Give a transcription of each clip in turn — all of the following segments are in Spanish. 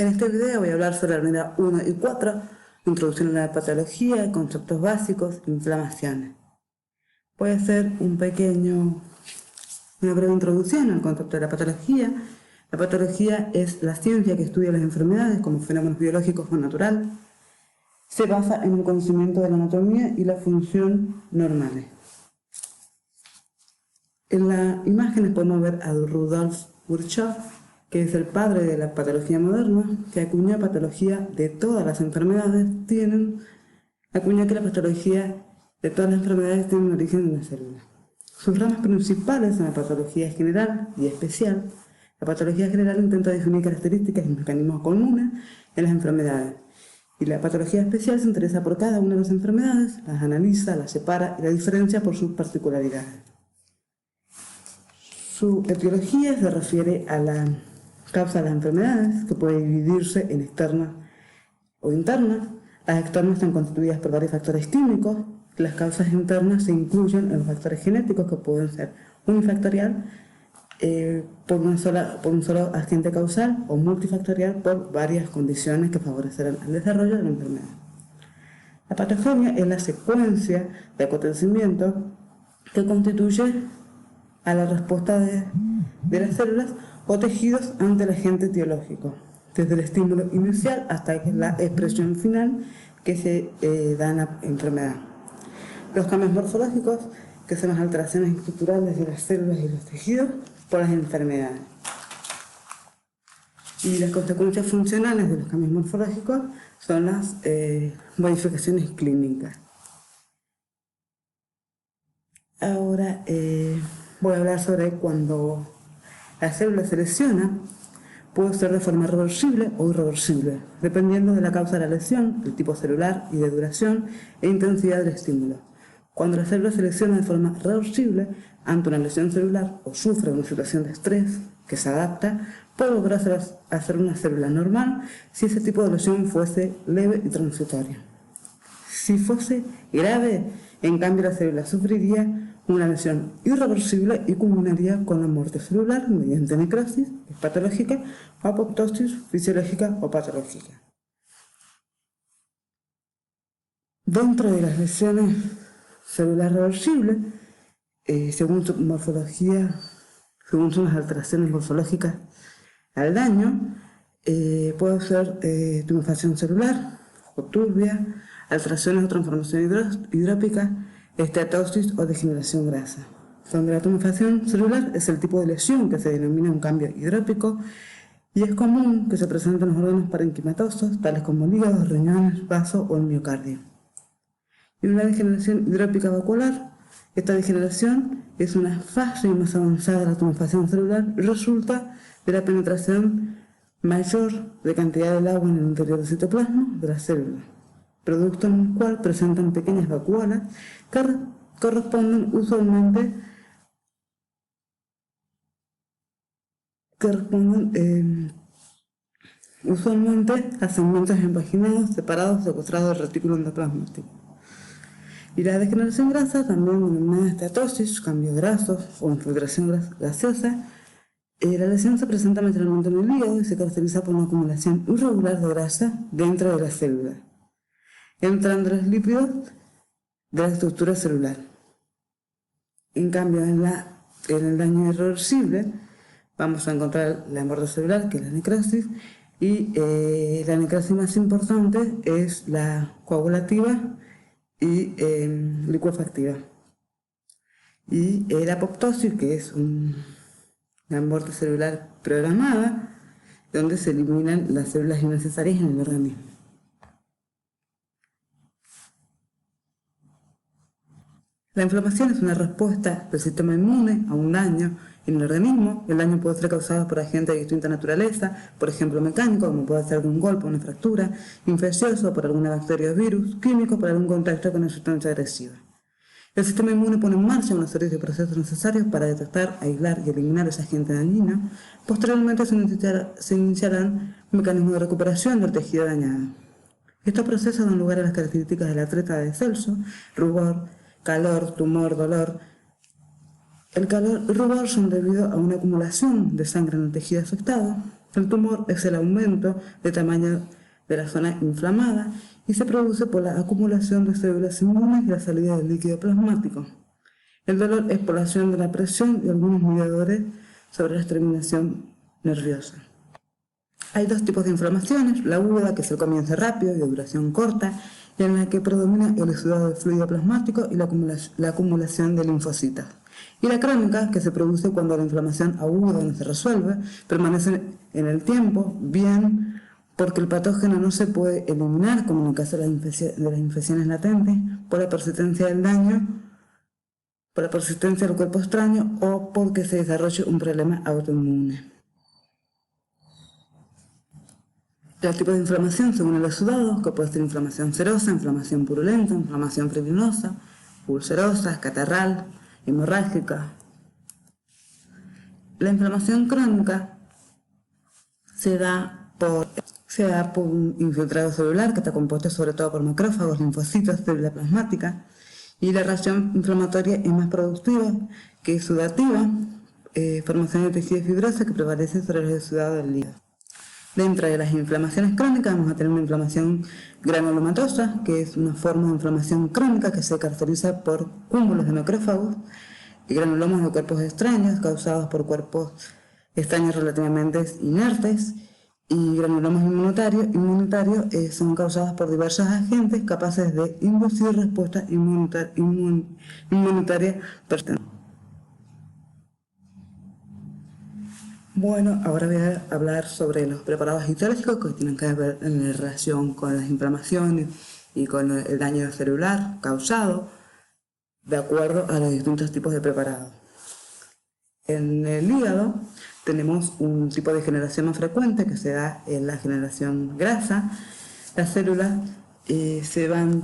En este video voy a hablar sobre la unidad 1 y 4, introducción a la patología, conceptos básicos, inflamaciones. Voy a hacer una breve introducción al concepto de la patología. La patología es la ciencia que estudia las enfermedades como fenómenos biológicos o naturales. Se basa en el conocimiento de la anatomía y la función normales. En las imágenes podemos ver a Rudolf Virchow, que es el padre de la patología moderna, que acuñó patología de todas las enfermedades acuñó que la patología de todas las enfermedades tiene un origen en la célula. Sus ramas principales son la patología general y especial. La patología general intenta definir características y mecanismos comunes en las enfermedades, y la patología especial se interesa por cada una de las enfermedades, las analiza, las separa y la diferencia por sus particularidades. Su etiología se refiere a la causa de las enfermedades, que puede dividirse en externas o internas. Las externas están constituidas por varios factores químicos. Las causas internas se incluyen en los factores genéticos, que pueden ser unifactorial por un solo agente causal o multifactorial por varias condiciones que favorecerán el desarrollo de la enfermedad. La patogenia es la secuencia de acontecimientos que constituye a la respuesta de las células o tejidos ante el agente etiológico, desde el estímulo inicial hasta la expresión final que se da en la enfermedad. Los cambios morfológicos, que son las alteraciones estructurales de las células y los tejidos por las enfermedades. Y las consecuencias funcionales de los cambios morfológicos son las modificaciones clínicas. Ahora voy a hablar sobre cuando la célula se lesiona. Puede ser de forma reversible o irreversible, dependiendo de la causa de la lesión, el tipo celular y de duración e intensidad del estímulo. Cuando la célula se lesiona de forma reversible ante una lesión celular o sufre una situación de estrés que se adapta, puede volver a ser una célula normal si ese tipo de lesión fuese leve y transitoria. Si fuese grave, en cambio, la célula sufriría una lesión irreversible y culminaría con la muerte celular mediante necrosis patológica o apoptosis fisiológica o patológica. Dentro de las lesiones celulares reversibles, según su morfología, según son las alteraciones morfológicas al daño, puede ser tumefación celular o turbia, alteraciones o transformación hidrópica, esteatosis o degeneración grasa. Donde la tumefación celular es el tipo de lesión que se denomina un cambio hidrópico y es común que se presente en los órganos parenquimatosos, tales como el hígado, riñones, vaso o el miocardio. Y una degeneración hidrópica vacuolar, esta degeneración es una fase más avanzada de la tumefación celular y resulta de la penetración mayor de cantidad del agua en el interior del citoplasma de la célula, producto en el cual presentan pequeñas vacuolas que corresponden usualmente a segmentos invaginados separados secuestrados del retículo endoplasmático. Y la degeneración grasa, también denominada esteatosis, cambio graso o infiltración gaseosa, la lesión se presenta mayormente en el hígado y se caracteriza por una acumulación irregular de grasa dentro de la célula. Entran los lípidos de la estructura celular. En cambio, en el daño irreversible, vamos a encontrar la muerte celular, que es la necrosis, y la necrosis más importante es la coagulativa y licuefactiva. Y la apoptosis, que es la muerte celular programada, donde se eliminan las células innecesarias en el organismo. La inflamación es una respuesta del sistema inmune a un daño en el organismo. El daño puede ser causado por agentes de distinta naturaleza, por ejemplo mecánico, como puede ser de un golpe o una fractura, infeccioso por alguna bacteria o virus, químico por algún contacto con una sustancia agresiva. El sistema inmune pone en marcha una serie de procesos necesarios para detectar, aislar y eliminar ese agente dañino. Posteriormente se iniciarán mecanismos de recuperación del tejido dañado. Estos procesos dan lugar a las características del atleta de Celso: rubor, calor, tumor, dolor. El calor y rubor son debido a una acumulación de sangre en el tejido afectado. El tumor es el aumento de tamaño de la zona inflamada y se produce por la acumulación de células inmunes y la salida del líquido plasmático. El dolor es por la acción de la presión y algunos mediadores sobre la terminación nerviosa. Hay dos tipos de inflamaciones, la aguda, que es el comienzo rápido y de duración corta, y en la que predomina el exudado de fluido plasmático y la acumulación de linfocitos. Y la crónica, que se produce cuando la inflamación aguda no se resuelve, permanece en el tiempo, bien porque el patógeno no se puede eliminar, como en el caso de las infecciones latentes, por la persistencia del daño, por la persistencia del cuerpo extraño o porque se desarrolle un problema autoinmune. Los tipos de inflamación según el exudado, que puede ser inflamación serosa, inflamación purulenta, inflamación fibrinosa, ulcerosa, catarral, hemorrágica. La inflamación crónica se da por un infiltrado celular que está compuesto sobre todo por macrófagos, linfocitos, células plasmáticas, y la reacción inflamatoria es más productiva que exudativa, formación de tejido fibroso que prevalece sobre el exudado del hígado. Dentro de las inflamaciones crónicas vamos a tener una inflamación granulomatosa, que es una forma de inflamación crónica que se caracteriza por cúmulos de macrófagos y granulomas de cuerpos extraños causados por cuerpos extraños relativamente inertes, y granulomas inmunitarios son causados por diversos agentes capaces de inducir respuesta inmunitaria persistente. Bueno, ahora voy a hablar sobre los preparados histológicos que tienen que ver en relación con las inflamaciones y con el daño celular causado de acuerdo a los distintos tipos de preparados. En el hígado tenemos un tipo de generación más frecuente que se da en la generación grasa. Las células se van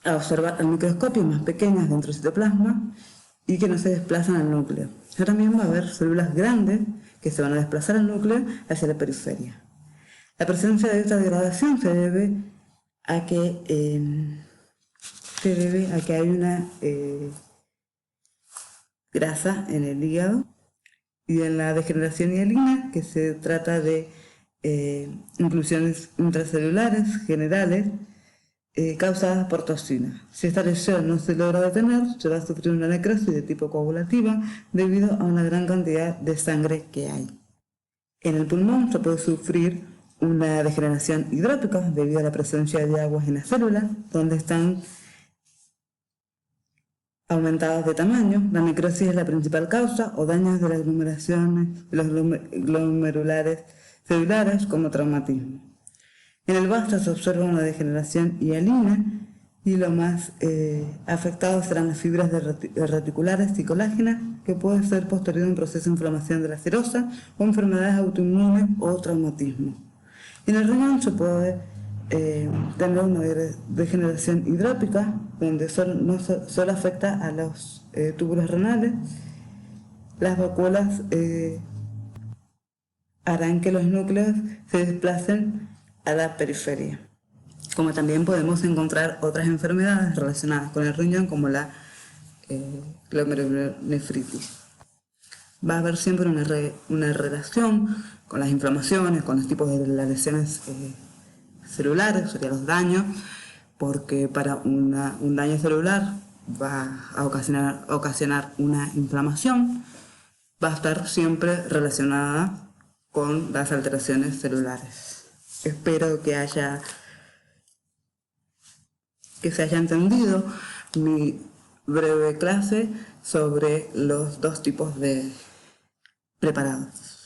a observar al microscopio más pequeñas dentro del citoplasma y que no se desplazan al núcleo. Ahora mismo va a haber células grandes que se van a desplazar al núcleo hacia la periferia. La presencia de esta degradación se debe a que hay una grasa en el hígado, y en la degeneración hialina, que se trata de inclusiones intracelulares generales causadas por toxina. Si esta lesión no se logra detener, se va a sufrir una necrosis de tipo coagulativa debido a una gran cantidad de sangre que hay. En el pulmón se puede sufrir una degeneración hidrópica debido a la presencia de aguas en las células, donde están aumentadas de tamaño. La necrosis es la principal causa o daños de las aglomeraciones de los glomerulares celulares como traumatismo. En el vasto se observa una degeneración hialina y lo más afectado serán las fibras reticulares y colágenas, que puede ser posterior a un proceso de inflamación de la serosa o enfermedades autoinmunes o traumatismo. En el riñón se puede tener una degeneración hidrópica, donde solo afecta a los túbulos renales. Las vacuolas harán que los núcleos se desplacen a la periferia. Como también podemos encontrar otras enfermedades relacionadas con el riñón, como la glomerulonefritis. Va a haber siempre una relación con las inflamaciones, con los tipos de las lesiones celulares, serían los daños, porque para un daño celular va a ocasionar una inflamación, va a estar siempre relacionada con las alteraciones celulares. Espero que se haya entendido mi breve clase sobre los dos tipos de preparados.